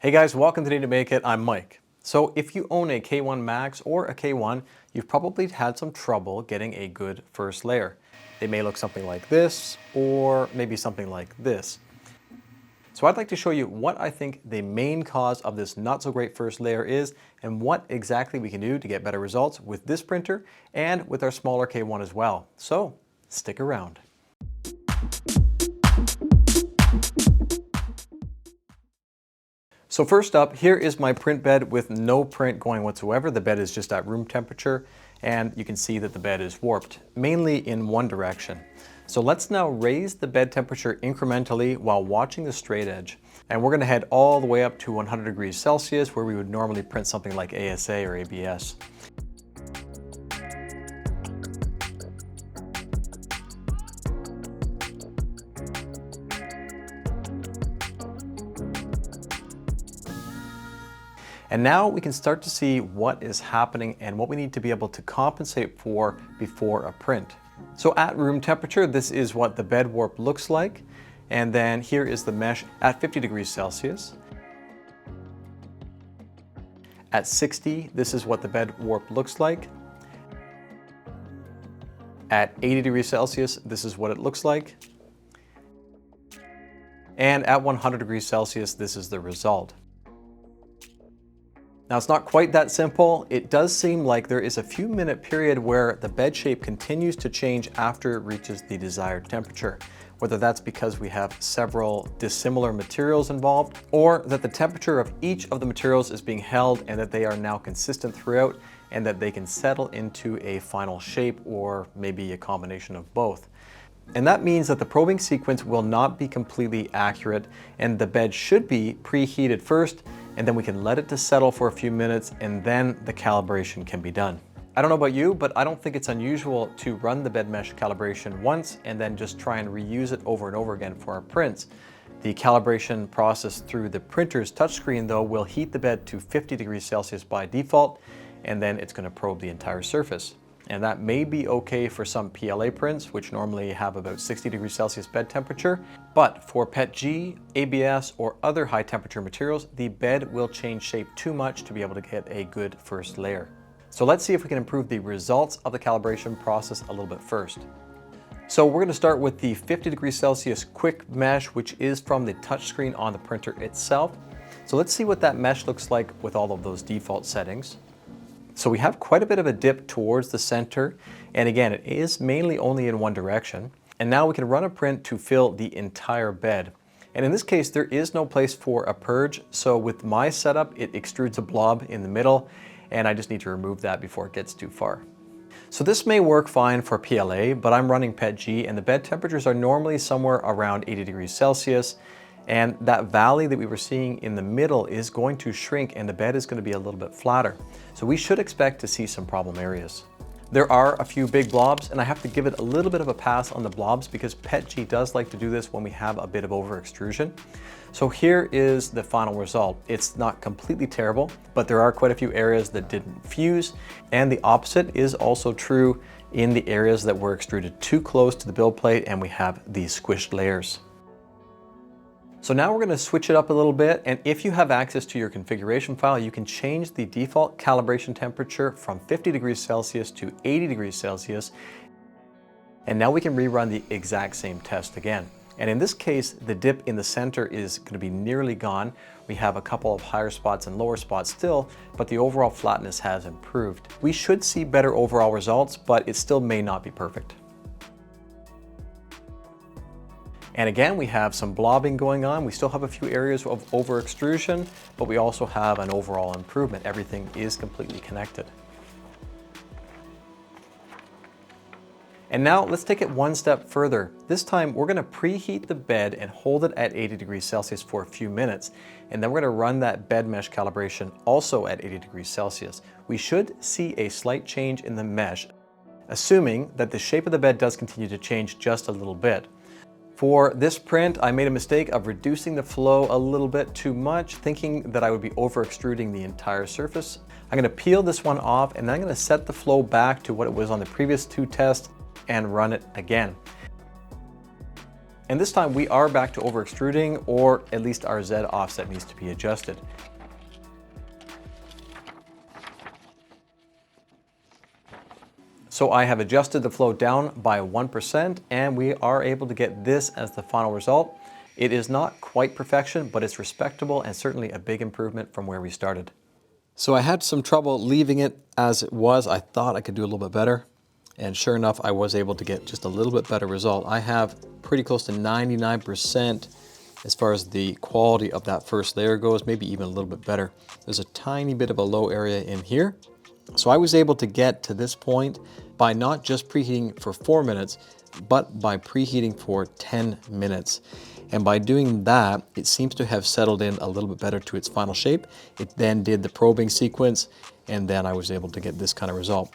Hey guys, welcome to Need to Make It. I'm Mike. So if you own a K1 Max or a K1, you've probably had some trouble getting a good first layer. They may look something like this, or maybe something like this. So I'd like to show you what I think the main cause of this not so great first layer is, and what exactly we can do to get better results with this printer and with our smaller K1 as well. So stick around. So first up, here is my print bed with no print going whatsoever. The bed is just at room temperature, and you can see that the bed is warped, mainly in one direction. So let's now raise the bed temperature incrementally while watching the straight edge. And we're gonna head all the way up to 100 degrees Celsius, where we would normally print something like ASA or ABS. And now we can start to see what is happening and what we need to be able to compensate for before a print. So at room temperature, this is what the bed warp looks like. And then here is the mesh at 50 degrees Celsius. At 60, this is what the bed warp looks like. At 80 degrees Celsius, this is what it looks like. And at 100 degrees Celsius, this is the result. Now it's not quite that simple. It does seem like there is a few minute period where the bed shape continues to change after it reaches the desired temperature. Whether that's because we have several dissimilar materials involved, or that the temperature of each of the materials is being held and that they are now consistent throughout and that they can settle into a final shape, or maybe a combination of both. And that means that the probing sequence will not be completely accurate, and the bed should be preheated first, and then we can let it to settle for a few minutes, and then the calibration can be done. I don't know about you, but I don't think it's unusual to run the bed mesh calibration once and then just try and reuse it over and over again for our prints. The calibration process through the printer's touchscreen, though, will heat the bed to 50 degrees Celsius by default, and then it's going to probe the entire surface. And that may be okay for some PLA prints, which normally have about 60 degrees Celsius bed temperature. But for PETG, ABS, or other high temperature materials, the bed will change shape too much to be able to get a good first layer. So let's see if we can improve the results of the calibration process a little bit first. So we're going to start with the 50 degrees Celsius quick mesh, which is from the touchscreen on the printer itself. So let's see what that mesh looks like with all of those default settings. So we have quite a bit of a dip towards the center, and again, it is mainly only in one direction. And now we can run a print to fill the entire bed. And in this case, there is no place for a purge. So with my setup, it extrudes a blob in the middle, and I just need to remove that before it gets too far. So this may work fine for PLA, but I'm running PETG, and the bed temperatures are normally somewhere around 80 degrees Celsius. And that valley that we were seeing in the middle is going to shrink, and the bed is going to be a little bit flatter. So we should expect to see some problem areas. There are a few big blobs, and I have to give it a little bit of a pass on the blobs because PETG does like to do this when we have a bit of over extrusion. So here is the final result. It's not completely terrible, but there are quite a few areas that didn't fuse. And the opposite is also true in the areas that were extruded too close to the build plate, and we have these squished layers. So now we're going to switch it up a little bit, and if you have access to your configuration file, you can change the default calibration temperature from 50 degrees Celsius to 80 degrees Celsius. And now we can rerun the exact same test again. And in this case, the dip in the center is going to be nearly gone. We have a couple of higher spots and lower spots still, but the overall flatness has improved. We should see better overall results, but it still may not be perfect. And again, we have some blobbing going on. We still have a few areas of over extrusion, but we also have an overall improvement. Everything is completely connected. And now let's take it one step further. This time we're going to preheat the bed and hold it at 80 degrees Celsius for a few minutes. And then we're going to run that bed mesh calibration also at 80 degrees Celsius. We should see a slight change in the mesh, assuming that the shape of the bed does continue to change just a little bit. For this print, I made a mistake of reducing the flow a little bit too much, thinking that I would be over extruding the entire surface. I'm going to peel this one off, and then I'm going to set the flow back to what it was on the previous two tests and run it again. And this time we are back to over extruding, or at least our Z offset needs to be adjusted. So I have adjusted the flow down by 1%, and we are able to get this as the final result. It is not quite perfection, but it's respectable and certainly a big improvement from where we started. So I had some trouble leaving it as it was. I thought I could do a little bit better. And sure enough, I was able to get just a little bit better result. I have pretty close to 99% as far as the quality of that first layer goes, maybe even a little bit better. There's a tiny bit of a low area in here. So I was able to get to this point by not just preheating for 4 minutes, but by preheating for 10 minutes. And by doing that, it seems to have settled in a little bit better to its final shape. It then did the probing sequence, and then I was able to get this kind of result.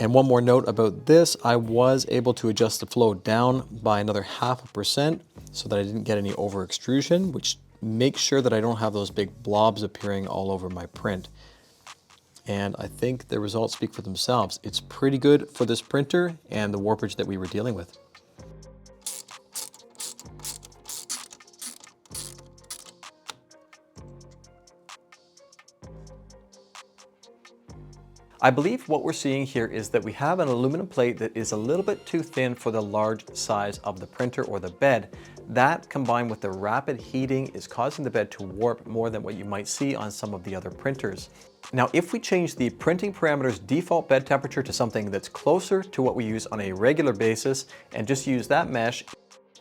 And one more note about this, I was able to adjust the flow down by another 0.5% so that I didn't get any over extrusion, which makes sure that I don't have those big blobs appearing all over my print. And I think the results speak for themselves. It's pretty good for this printer and the warpage that we were dealing with. I believe what we're seeing here is that we have an aluminum plate that is a little bit too thin for the large size of the printer or the bed. That, combined with the rapid heating, is causing the bed to warp more than what you might see on some of the other printers. Now, if we change the printing parameter's default bed temperature to something that's closer to what we use on a regular basis and just use that mesh,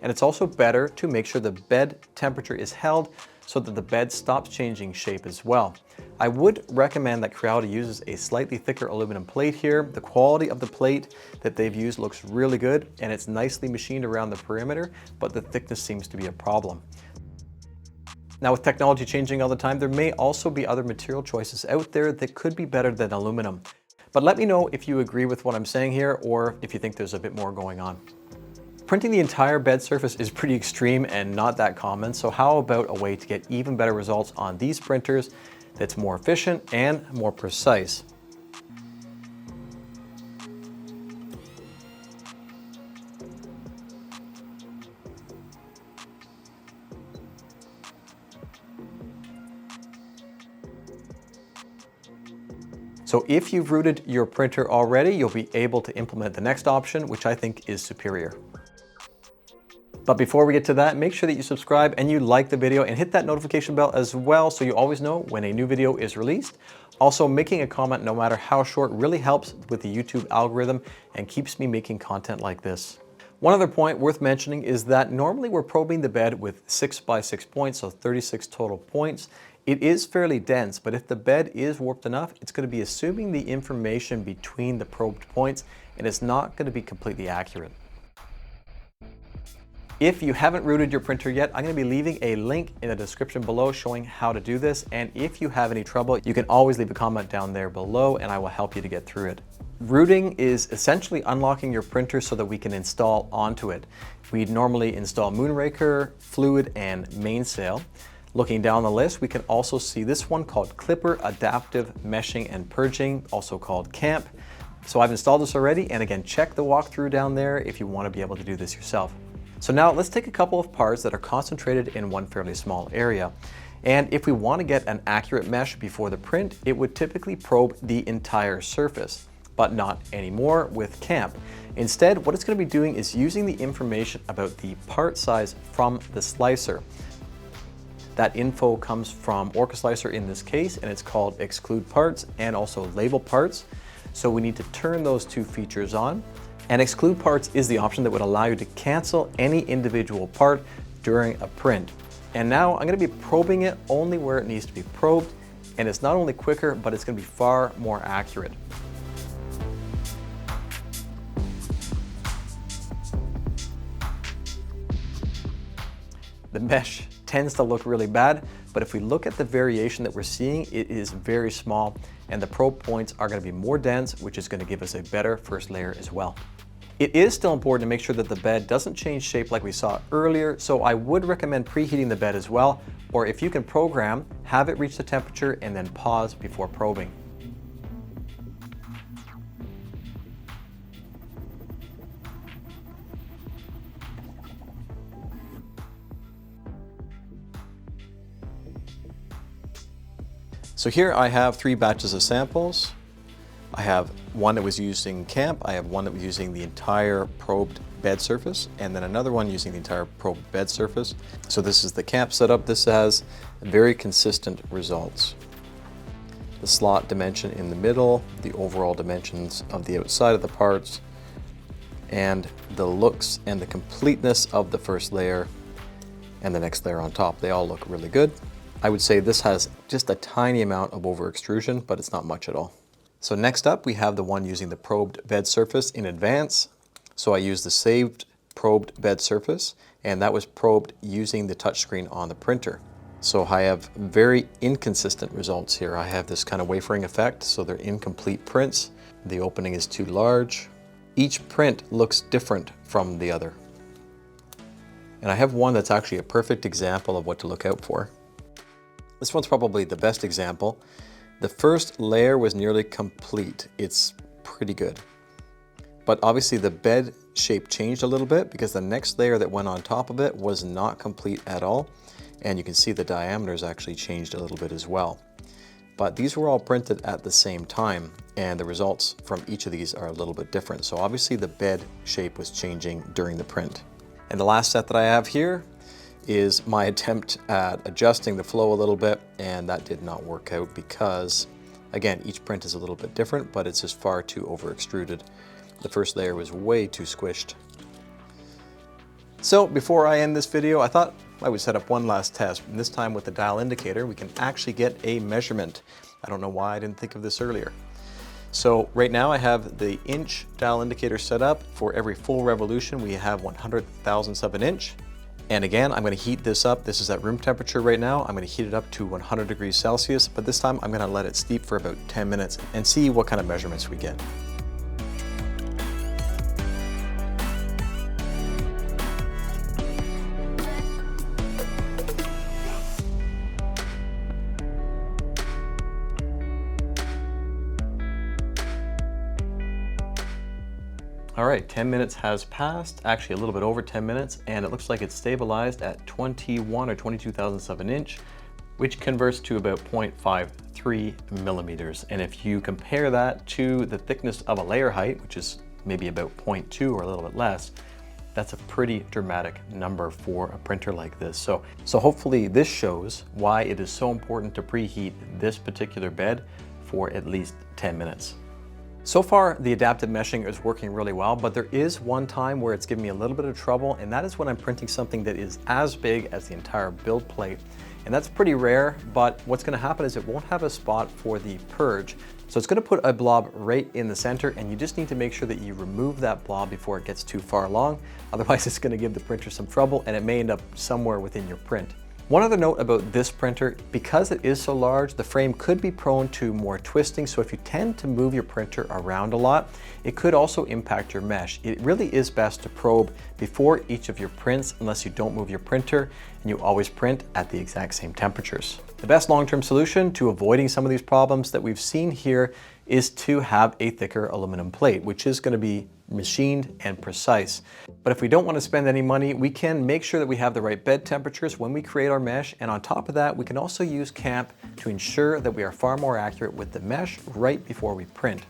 and it's also better to make sure the bed temperature is held so that the bed stops changing shape as well. I would recommend that Creality uses a slightly thicker aluminum plate here. The quality of the plate that they've used looks really good, and it's nicely machined around the perimeter, but the thickness seems to be a problem. Now, with technology changing all the time, there may also be other material choices out there that could be better than aluminum. But let me know if you agree with what I'm saying here, or if you think there's a bit more going on. Printing the entire bed surface is pretty extreme and not that common, so how about a way to get even better results on these printers that's more efficient and more precise? So if you've routed your printer already, you'll be able to implement the next option, which I think is superior. But before we get to that, make sure that you subscribe and you like the video and hit that notification bell as well so you always know when a new video is released. Also, making a comment, no matter how short, really helps with the YouTube algorithm and keeps me making content like this. One other point worth mentioning is that normally we're probing the bed with 6x6 points, so 36 total points. It is fairly dense, but if the bed is warped enough, it's going to be assuming the information between the probed points, and it's not going to be completely accurate. If you haven't routed your printer yet, I'm going to be leaving a link in the description below showing how to do this. And if you have any trouble, you can always leave a comment down there below and I will help you to get through it. Routing is essentially unlocking your printer so that we can install onto it. We'd normally install Moonraker, Fluid, and Mainsail. Looking down the list, we can also see this one called Clipper Adaptive Meshing and Purging, also called CAMP. So I've installed this already, and again, check the walkthrough down there if you want to be able to do this yourself. So now let's take a couple of parts that are concentrated in one fairly small area. And if we want to get an accurate mesh before the print, it would typically probe the entire surface, but not anymore with CAMP. Instead, what it's going to be doing is using the information about the part size from the slicer. That info comes from OrcaSlicer in this case, and it's called Exclude Parts and also Label Parts. So we need to turn those two features on. And Exclude Parts is the option that would allow you to cancel any individual part during a print. And now I'm going to be probing it only where it needs to be probed, and it's not only quicker, but it's going to be far more accurate. The mesh tends to look really bad, but if we look at the variation that we're seeing, it is very small, and the probe points are going to be more dense, which is going to give us a better first layer as well. It is still important to make sure that the bed doesn't change shape like we saw earlier, so I would recommend preheating the bed as well, or if you can program, have it reach the temperature and then pause before probing. So here I have 3 batches of samples. I have one that was using camp, I have one that was using the entire probed bed surface, and then another one using the entire probed bed surface. So this is the camp setup. This has very consistent results. The slot dimension in the middle, the overall dimensions of the outside of the parts, and the looks and the completeness of the first layer and the next layer on top. They all look really good. I would say this has just a tiny amount of over extrusion, but it's not much at all. So next up, we have the one using the probed bed surface in advance. So I used the saved probed bed surface, and that was probed using the touchscreen on the printer. So I have very inconsistent results here. I have this kind of wafering effect, so they're incomplete prints. The opening is too large. Each print looks different from the other. And I have one that's actually a perfect example of what to look out for. This one's probably the best example. The first layer was nearly complete. It's pretty good. But obviously the bed shape changed a little bit because the next layer that went on top of it was not complete at all. And you can see the diameters actually changed a little bit as well. But these were all printed at the same time, and the results from each of these are a little bit different. So obviously the bed shape was changing during the print. And the last set that I have here is my attempt at adjusting the flow a little bit, and that did not work out because, again, each print is a little bit different, but it's just far too over extruded. The first layer was way too squished. So before I end this video, I thought I would set up one last test, and this time with the dial indicator, we can actually get a measurement. I don't know why I didn't think of this earlier. So right now I have the inch dial indicator set up. For every full revolution, we have 100,000ths of an inch. And again, I'm going to heat this up. This is at room temperature right now. I'm going to heat it up to 100 degrees Celsius, but this time I'm going to let it steep for about 10 minutes and see what kind of measurements we get. All right, 10 minutes has passed, actually a little bit over 10 minutes, and it looks like it's stabilized at 21 or 22,000ths of an inch, which converts to about 0.53 millimeters. And if you compare that to the thickness of a layer height, which is maybe about 0.2 or a little bit less, that's a pretty dramatic number for a printer like this. So hopefully this shows why it is so important to preheat this particular bed for at least 10 minutes. So far, the adaptive meshing is working really well, but there is one time where it's giving me a little bit of trouble, and that is when I'm printing something that is as big as the entire build plate. And that's pretty rare, but what's gonna happen is it won't have a spot for the purge. So it's gonna put a blob right in the center, and you just need to make sure that you remove that blob before it gets too far along. Otherwise, it's gonna give the printer some trouble, and it may end up somewhere within your print. One other note about this printer, because it is so large, the frame could be prone to more twisting. So if you tend to move your printer around a lot, it could also impact your mesh. It really is best to probe before each of your prints unless you don't move your printer and you always print at the exact same temperatures. The best long-term solution to avoiding some of these problems that we've seen here is to have a thicker aluminum plate, which is going to be machined and precise. But if we don't want to spend any money, we can make sure that we have the right bed temperatures when we create our mesh. And on top of that, we can also use camp to ensure that we are far more accurate with the mesh right before we print.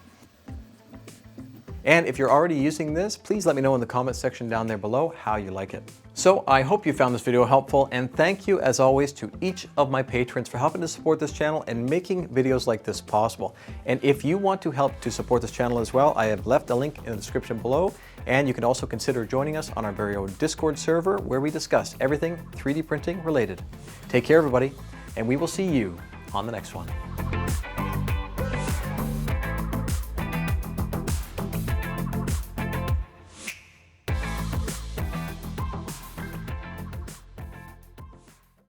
And if you're already using this, please let me know in the comment section down there below how you like it. So I hope you found this video helpful, and thank you as always to each of my patrons for helping to support this channel and making videos like this possible. And if you want to help to support this channel as well, I have left a link in the description below, and you can also consider joining us on our very own Discord server where we discuss everything 3D printing related. Take care everybody, and we will see you on the next one.